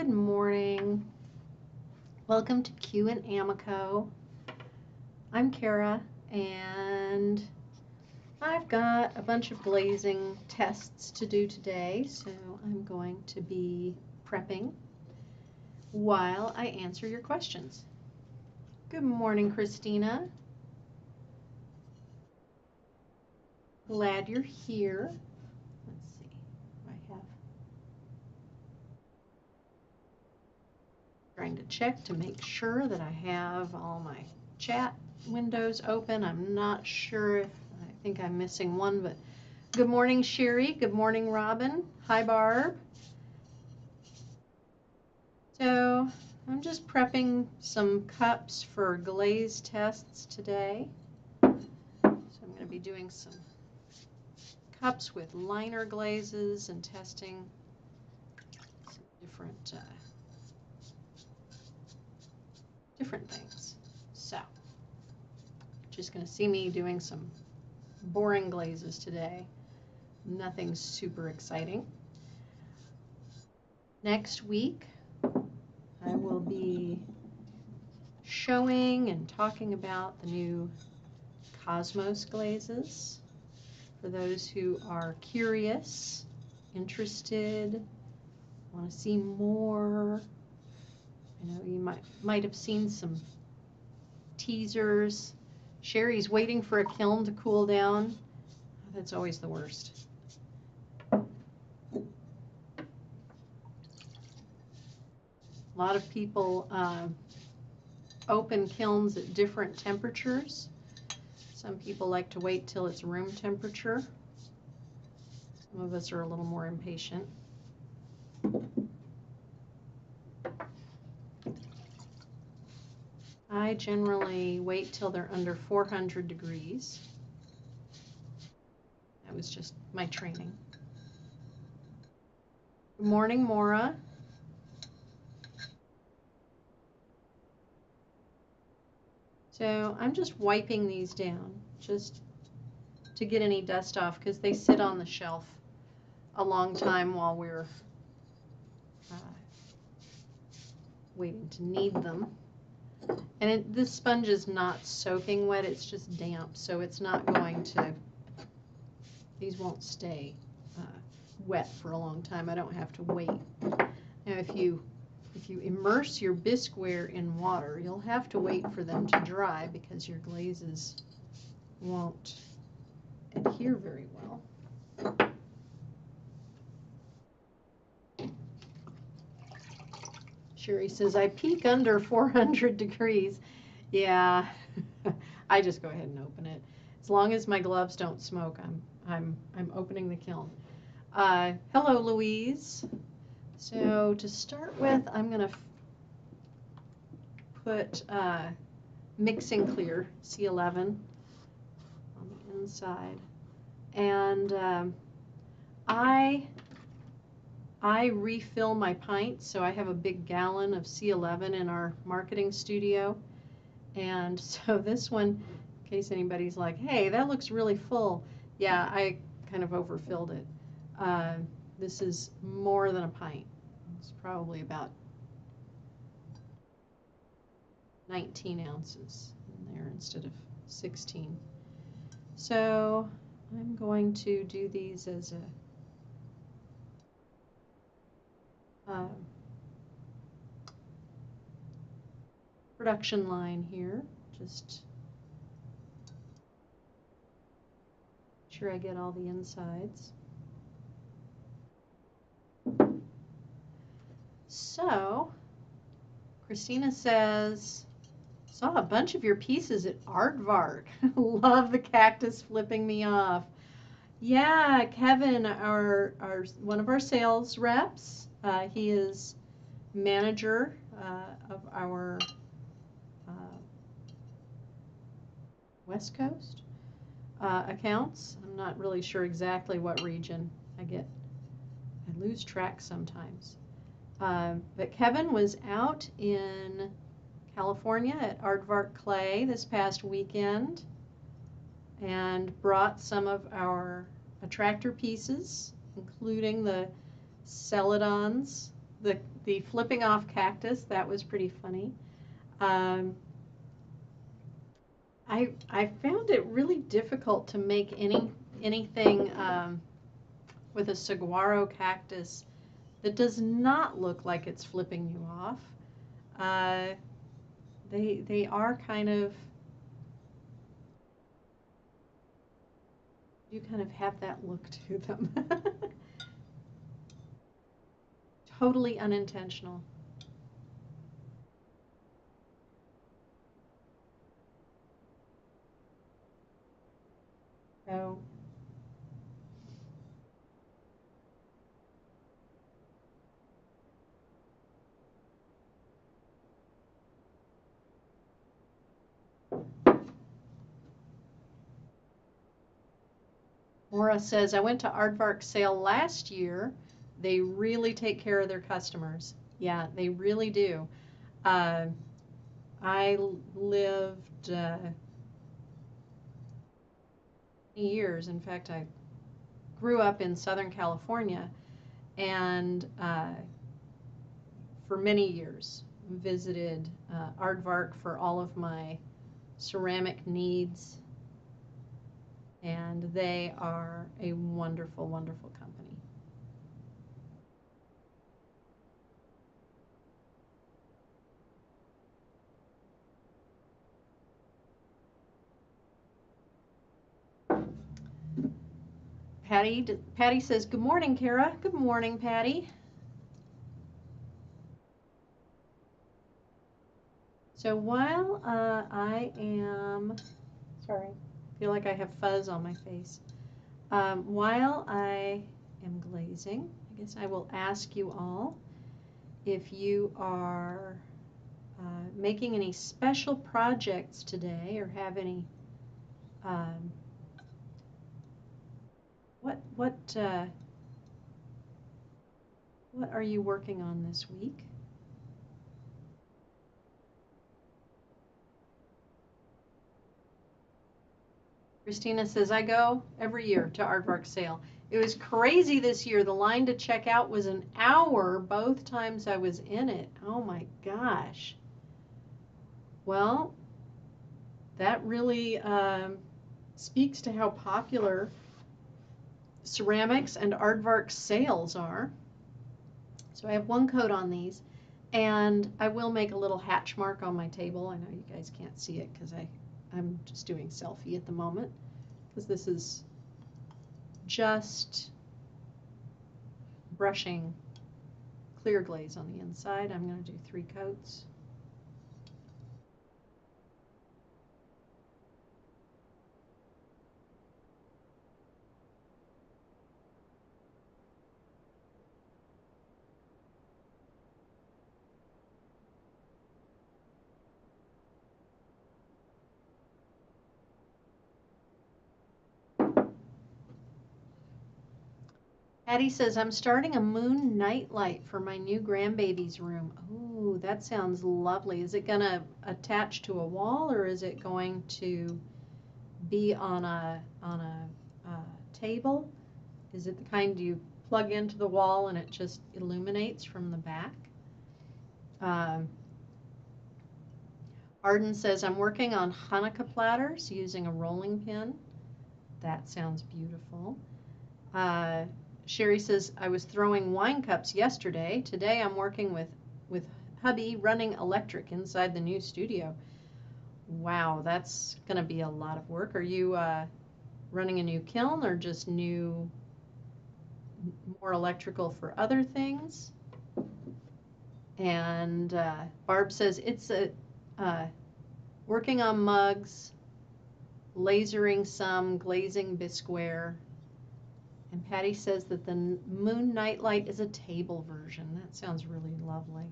Good morning. Welcome to Q and Amaco. I'm Cara, and I've got a bunch of glazing tests to do today, so I'm going to be prepping while I answer your questions. Good morning, Christina. Glad you're here. Let's see what I have. Trying to check to make sure that I have all my chat windows open. I'm not sure if I think I'm missing one, but good morning, Sherry. Good morning, Robin. Hi, Barb. So I'm just prepping some cups for glaze tests today. So I'm going to be doing some cups with liner glazes and testing some different things. So just going to see me doing some boring glazes today. Nothing super exciting. Next week, I will be showing and talking about the new Cosmos glazes. For those who are curious, interested, want to see more, you might have seen some teasers. Sherry's waiting for a kiln to cool down. That's always the worst. A lot of people open kilns at different temperatures. Some people like to wait till it's room temperature. Some of us are a little more impatient. I generally wait till they're under 400 degrees. That was just my training. Good morning, Maura. So I'm just wiping these down just to get any dust off because they sit on the shelf a long time while we're waiting to knead them. And this sponge is not soaking wet, it's just damp, so it's not going to, these won't stay wet for a long time. I don't have to wait. Now if you immerse your bisqueware in water, you'll have to wait for them to dry because your glazes won't adhere very well. Sherry says, I peak under 400 degrees. Yeah, I just go ahead and open it. As long as my gloves don't smoke, I'm opening the kiln. Hello, Louise. So to start with, I'm going to put mixing clear, C-11, on the inside. And I refill my pints, so I have a big gallon of C-11 in our marketing studio. And so this one, in case anybody's like, hey, that looks really full. Yeah, I kind of overfilled it. This is more than a pint. It's probably about 19 ounces in there instead of 16. So I'm going to do these as a production line here. Just make sure I get all the insides. So Christina says, saw a bunch of your pieces at Aardvark. Love the cactus flipping me off. Yeah, Kevin, our one of our sales reps, he is manager of our West Coast accounts. I'm not really sure exactly what region. I lose track sometimes. But Kevin was out in California at Aardvark Clay this past weekend and brought some of our attractor pieces, including the celadons, the the flipping off cactus, that was pretty funny. Um, I found it really difficult to make anything with a saguaro cactus that does not look like it's flipping you off. Uh, they are kind of, you kind of have that look to them. Totally unintentional. So Maura says, I went to Aardvark sale last year. They really take care of their customers. Yeah, they really do. Uh, I lived years. In fact, I grew up in Southern California, and for many years visited Aardvark for all of my ceramic needs, and they are a wonderful, wonderful company. Patty says, good morning, Cara. Good morning, Patty. So while I am, sorry, I feel like I have fuzz on my face. While I am glazing, I guess I will ask you all if you are making any special projects today or have any, what are you working on this week? Christina says, I go every year to Aardvark sale. It was crazy this year. The line to check out was an hour both times I was in it. Oh my gosh. Well, that really speaks to how popular ceramics and Aardvark sales are. So I have one coat on these, and I will make a little hatch mark on my table. I know you guys can't see it because I'm just doing selfie at the moment, because this is just brushing clear glaze on the inside. I'm going to do 3 coats. Patty says, I'm starting a moon nightlight for my new grandbaby's room. Ooh, that sounds lovely. Is it going to attach to a wall, or is it going to be on a table? Is it the kind you plug into the wall and it just illuminates from the back? Arden says, I'm working on Hanukkah platters using a rolling pin. That sounds beautiful. Sherry says, I was throwing wine cups yesterday. Today I'm working with hubby running electric inside the new studio. Wow, that's going to be a lot of work. Are you running a new kiln, or just more electrical for other things? And Barb says, it's working on mugs, lasering some, glazing bisqueware. And Patty says that the moon nightlight is a table version. That sounds really lovely.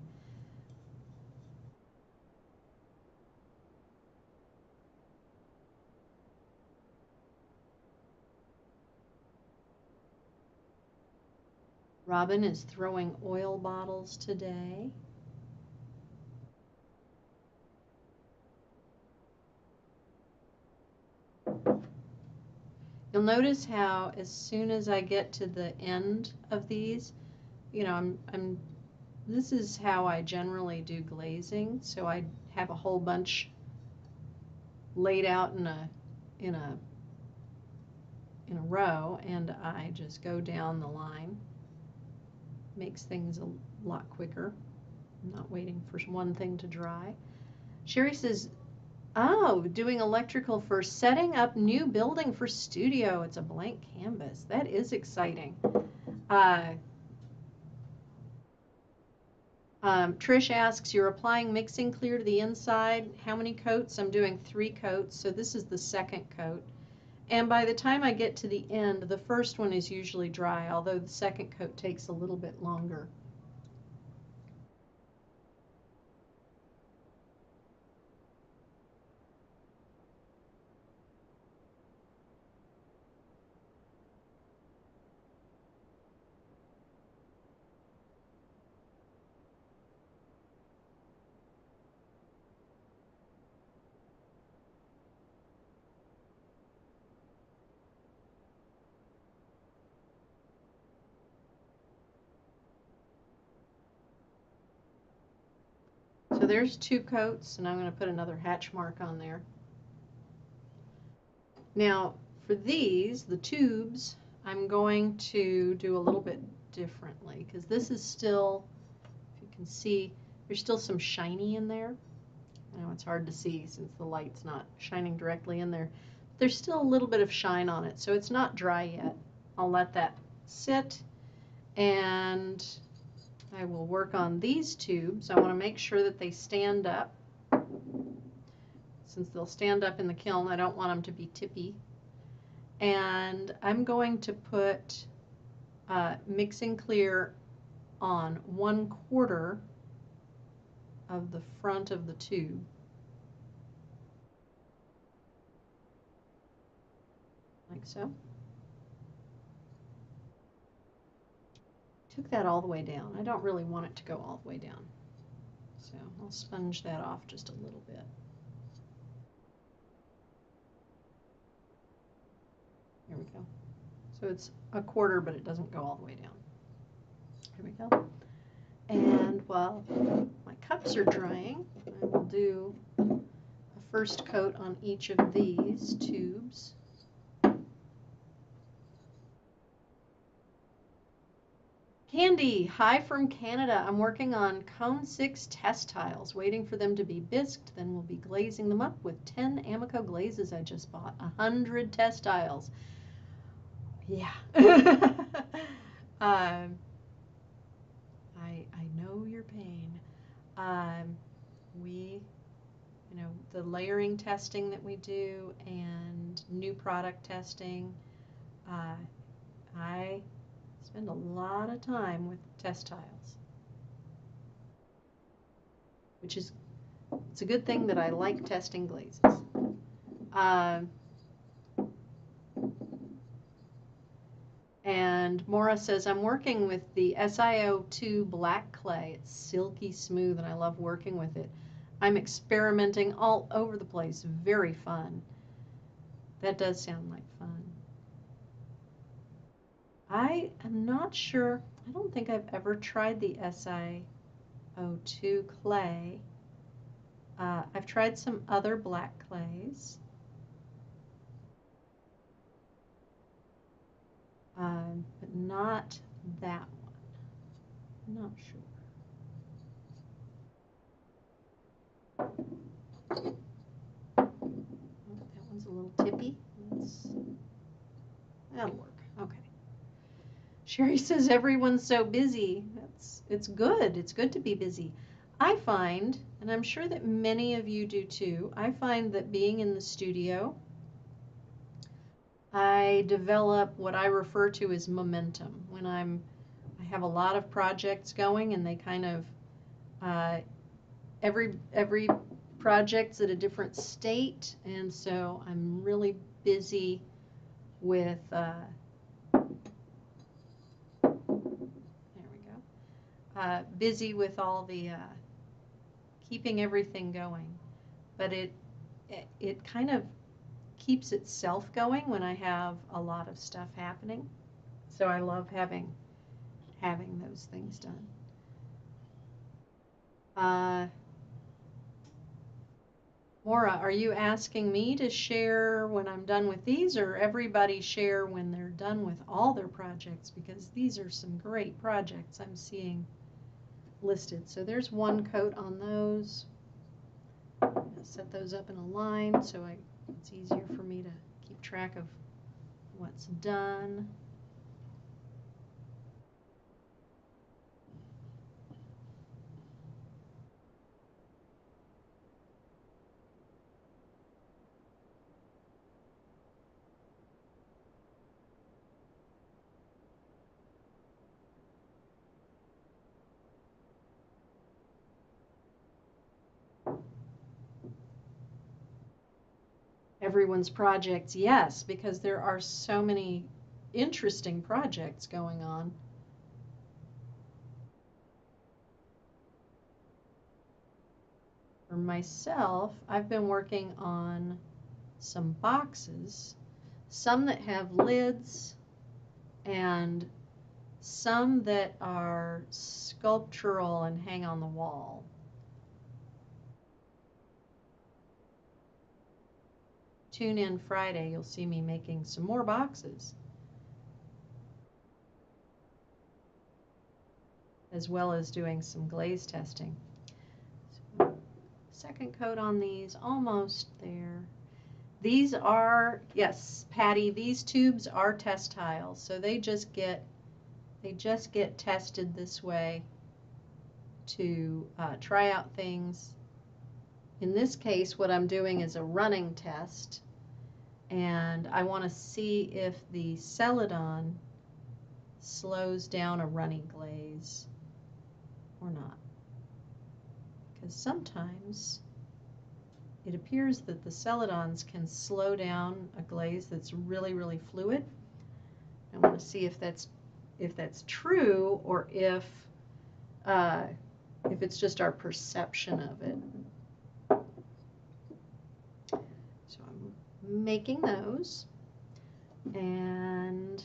Robin is throwing oil bottles today. You'll notice how as soon as I get to the end of these, you know, I'm This is how I generally do glazing. So I have a whole bunch laid out in a row, and I just go down the line. Makes things a lot quicker. I'm not waiting for one thing to dry. Sherry says, oh, doing electrical for setting up new building for studio. It's a blank canvas. That is exciting. Trish asks, you're applying mixing clear to the inside. How many coats? I'm doing 3 coats, so this is the second coat. And by the time I get to the end, the first one is usually dry, although the second coat takes a little bit longer. So there's 2 coats, and I'm going to put another hatch mark on there. Now, for these, the tubes, I'm going to do a little bit differently, because this is still, if you can see, there's still some shiny in there. I know it's hard to see since the light's not shining directly in there. There's still a little bit of shine on it, so it's not dry yet. I'll let that sit, and I will work on these tubes. I want to make sure that they stand up. Since they'll stand up in the kiln, I don't want them to be tippy. And I'm going to put mixing clear on 1/4 of the front of the tube. Like so. Took that all the way down. I don't really want it to go all the way down. So I'll sponge that off just a little bit. There we go. So it's 1/4, but it doesn't go all the way down. There we go. And while my cups are drying, I will do a first coat on each of these tubes. Candy, hi from Canada. I'm working on cone 6 test tiles, waiting for them to be bisqued. Then we'll be glazing them up with 10 Amaco glazes I just bought. 100 test tiles. Yeah. I know your pain. The layering testing that we do and new product testing, I spend a lot of time with test tiles, which is, it's a good thing that I like testing glazes. And Maura says, I'm working with the SiO2 black clay. It's silky smooth, and I love working with it. I'm experimenting all over the place. Very fun. That does sound like fun. I am not sure. I don't think I've ever tried the SiO2 clay. I've tried some other black clays. But not that one. I'm not sure. Oh, that one's a little tippy. That'll work. Okay. Sherry says everyone's so busy. It's good. It's good to be busy. I find, and I'm sure that many of you do too, I find that being in the studio, I develop what I refer to as momentum. When I have a lot of projects going, and they kind of every project's at a different state, and so I'm really busy with busy with all the keeping everything going, but it kind of keeps itself going when I have a lot of stuff happening. So I love having those things done. Uh, Maura, are you asking me to share when I'm done with these, or everybody share when they're done with all their projects? Because these are some great projects I'm seeing listed. So there's one coat on those. I'll set those up in a line so it's easier for me to keep track of what's done. Everyone's projects, yes, because there are so many interesting projects going on. For myself, I've been working on some boxes, some that have lids and some that are sculptural and hang on the wall. Tune in Friday, you'll see me making some more boxes, as well as doing some glaze testing. So, second coat on these, almost there. These are, yes, Patty, these tubes are test tiles, so they just get tested this way to try out things. In this case, what I'm doing is a running test, and I want to see if the Celadon slows down a runny glaze or not. Because sometimes it appears that the Celadons can slow down a glaze that's really, really fluid. I want to see if that's true, or if it's just our perception of it. So I'm making those, and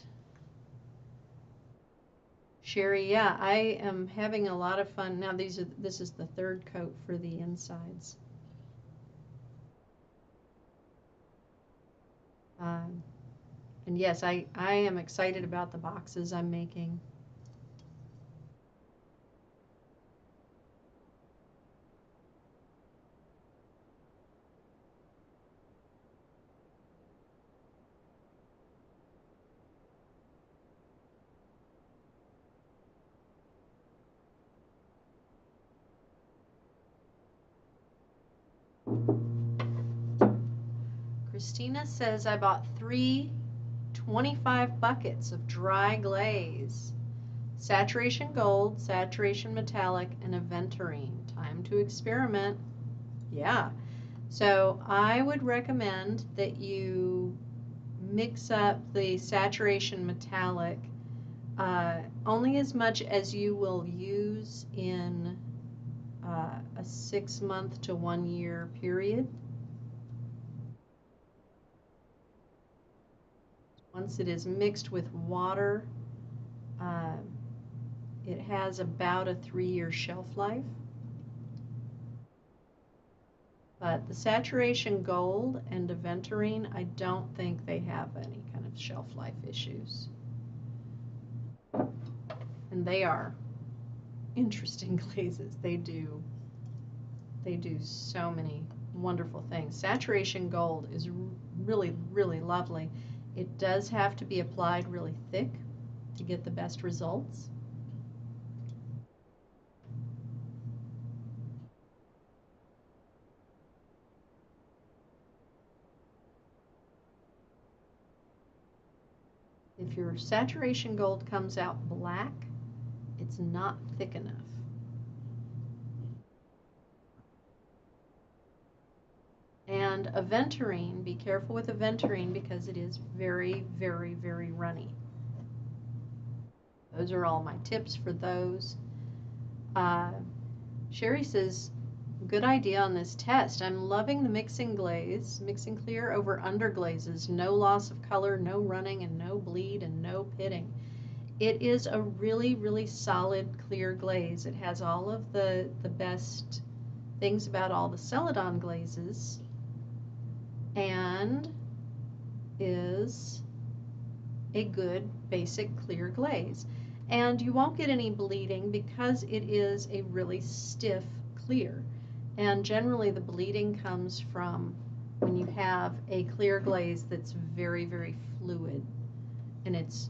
Sherry, yeah, I am having a lot of fun. Now this is the third coat for the insides. And yes, I am excited about the boxes I'm making. Christina says I bought 3 25 buckets of dry glaze. Saturation gold, saturation metallic, and aventurine. Time to experiment. Yeah. So I would recommend that you mix up the saturation metallic only as much as you will use in a 6-month to 1 year period. Once it is mixed with water, it has about a 3-year shelf life. But the saturation gold and aventurine, I don't think they have any kind of shelf life issues. And they are interesting glazes. They do so many wonderful things. Saturation gold is really, really lovely. It does have to be applied really thick to get the best results. If your saturation gold comes out black, it's not thick enough. And aventurine, be careful with aventurine because it is very, very, very runny. Those are all my tips for those. Sherry says, good idea on this test. I'm loving the mixing glaze, mixing clear over under glazes. No loss of color, no running, and no bleed, and no pitting. It is a really, really solid clear glaze. It has all of the best things about all the Celadon glazes, and is a good basic clear glaze. And you won't get any bleeding because it is a really stiff clear. And generally the bleeding comes from when you have a clear glaze that's very, very fluid, and it's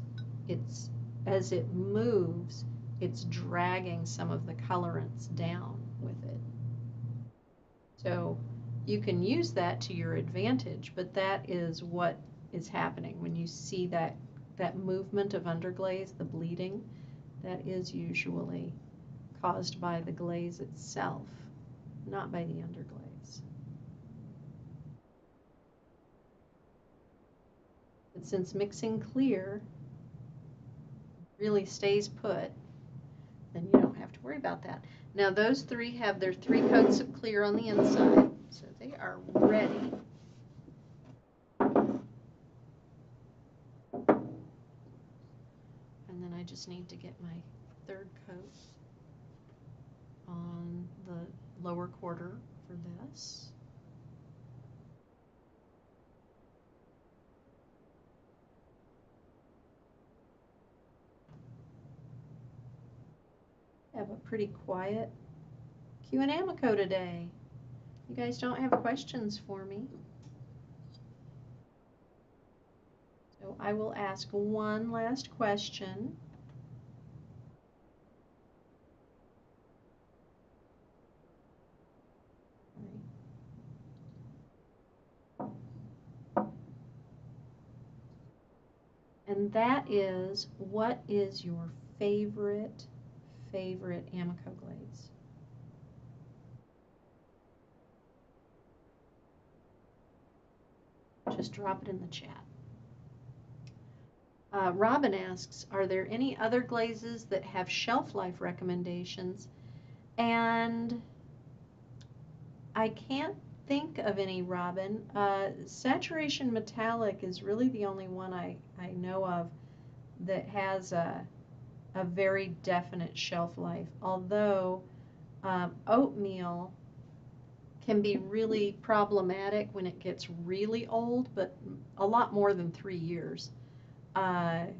as it moves, it's dragging some of the colorants down with it. So you can use that to your advantage, but that is what is happening when you see that movement of underglaze, the bleeding. That is usually caused by the glaze itself, not by the underglaze. But since mixing clear really stays put, then you don't have to worry about that. Now those three have their 3 coats of clear on the inside, so they are ready. And then I just need to get my 3rd coat on the lower quarter for this. I have a pretty quiet Q&A Amaco today. You guys don't have questions for me. So I will ask one last question. And that is, what is your favorite Amaco glaze? Just drop it in the chat. Robin asks, are there any other glazes that have shelf life recommendations? And I can't think of any, Robin. Saturation Metallic is really the only one I know of that has a very definite shelf life, although oatmeal can be really problematic when it gets really old, but a lot more than 3 years. And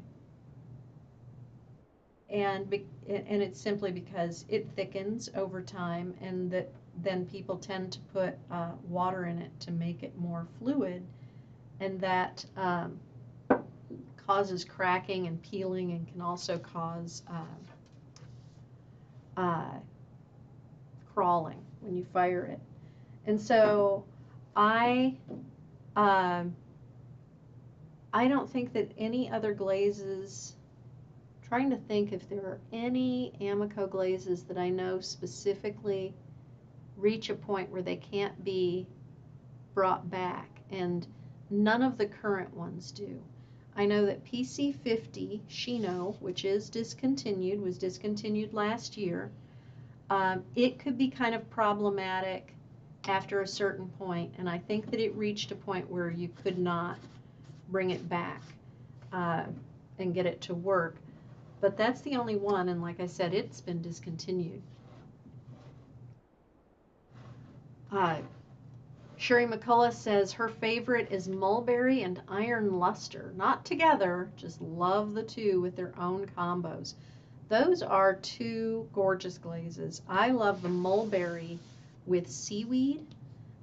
it's simply because it thickens over time, and that then people tend to put water in it to make it more fluid, and that causes cracking and peeling, and can also cause crawling when you fire it. And so I don't think that any other glazes, trying to think if there are any Amaco glazes that I know specifically reach a point where they can't be brought back, and none of the current ones do. I know that PC50 Shino, which is discontinued, was discontinued last year. It could be kind of problematic after a certain point, and I think that it reached a point where you could not bring it back and get it to work. But that's the only one, and like I said, it's been discontinued. Sherry McCullough says her favorite is mulberry and iron luster. Not together, just love the two with their own combos. Those are 2 gorgeous glazes. I love the mulberry with seaweed.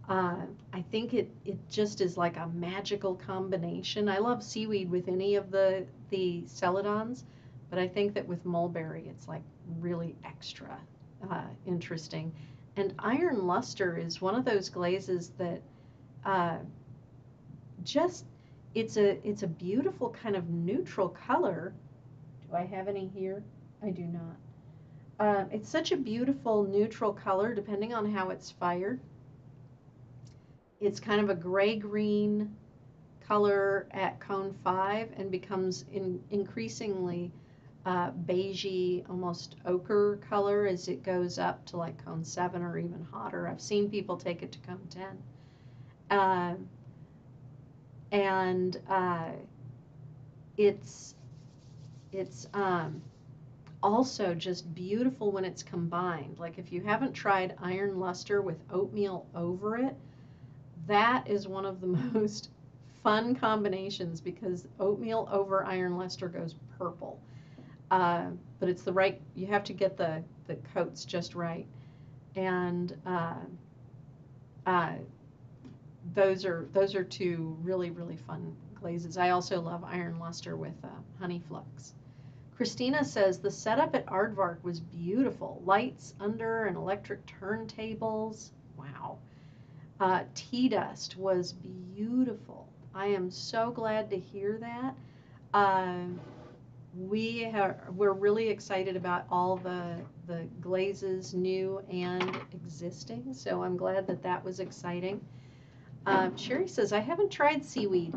I think it just is like a magical combination. I love seaweed with any of the Celadons, but I think that with mulberry it's like really extra interesting. And iron luster is one of those glazes that just, it's a beautiful kind of neutral color. Do I have any here? I do not. It's such a beautiful neutral color depending on how it's fired. It's kind of a gray-green color at cone 5 and becomes increasingly beigey, almost ochre color as it goes up to like cone 7 or even hotter. I've seen people take it to cone 10. It's It's also just beautiful when it's combined. Like if you haven't tried iron luster with oatmeal over it, that is one of the most fun combinations because oatmeal over iron luster goes purple. But it's the right, you have to get the coats just right. And those are two really fun glazes. I also love iron luster with honey flux. Christina says the setup at Aardvark was beautiful. Lights under and electric turntables. Wow. Tea dust was beautiful. I am so glad to hear that. We're really excited about all the glazes, new and existing. So I'm glad that that was exciting. Sherry says, I haven't tried seaweed.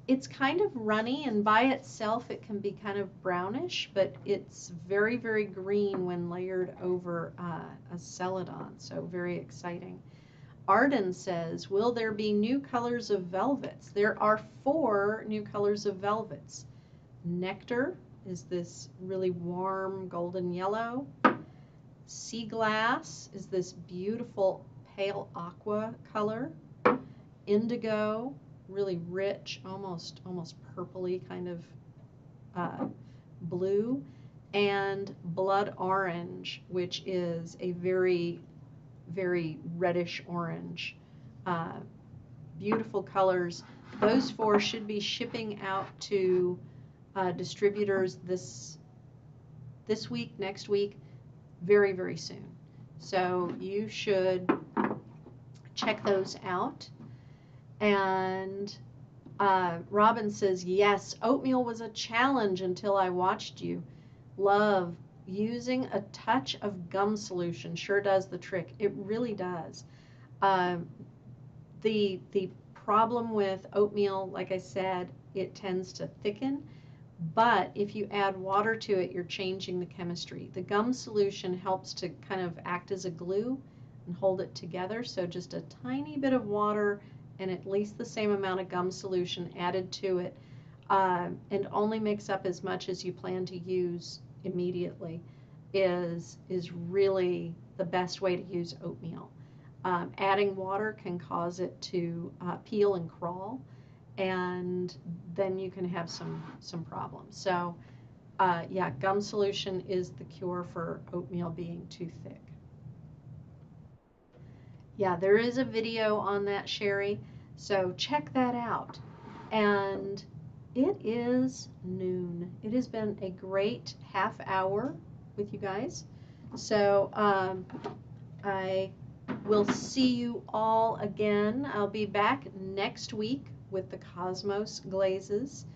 It's kind of runny, and by itself it can be kind of brownish, but it's very green when layered over a celadon, so very exciting. Arden says, will there be new colors of velvets? There are 4 new colors of velvets. Nectar is this really warm golden yellow. Sea glass is this beautiful pale aqua color. Indigo, really rich, almost purpley kind of blue. And blood orange, which is a very reddish orange. Beautiful colors. Those 4 should be shipping out to distributors this week, next week, very soon. So you should check those out. And Robin says, yes, oatmeal was a challenge until I watched you. Love. Using a touch of gum solution sure does the trick. It really does. The problem with oatmeal, like I said, it tends to thicken. But if you add water to it, you're changing the chemistry. The gum solution helps to kind of act as a glue and hold it together. So just a tiny bit of water and at least the same amount of gum solution added to it, and only mix up as much as you plan to use immediately, is really the best way to use oatmeal. Adding water can cause it to peel and crawl, and then you can have some problems. So yeah, gum solution is the cure for oatmeal being too thick. Yeah, there is a video on that, Sherry, so check that out. And it is noon. It has been a great half hour with you guys. So I will see you all again. I'll be back next week with the Cosmos glazes,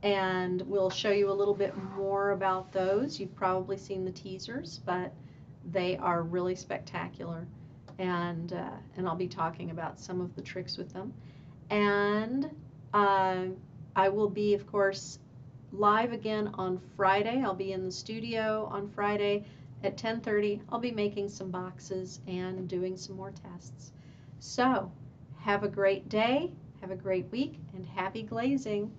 and we'll show you a little bit more about those. You've probably seen the teasers, but they are really spectacular. And I'll be talking about some of the tricks with them. And I will be, of course, live again on Friday. I'll be in the studio on Friday at 10:30. I'll be making some boxes and doing some more tests. So have a great day, have a great week, and happy glazing.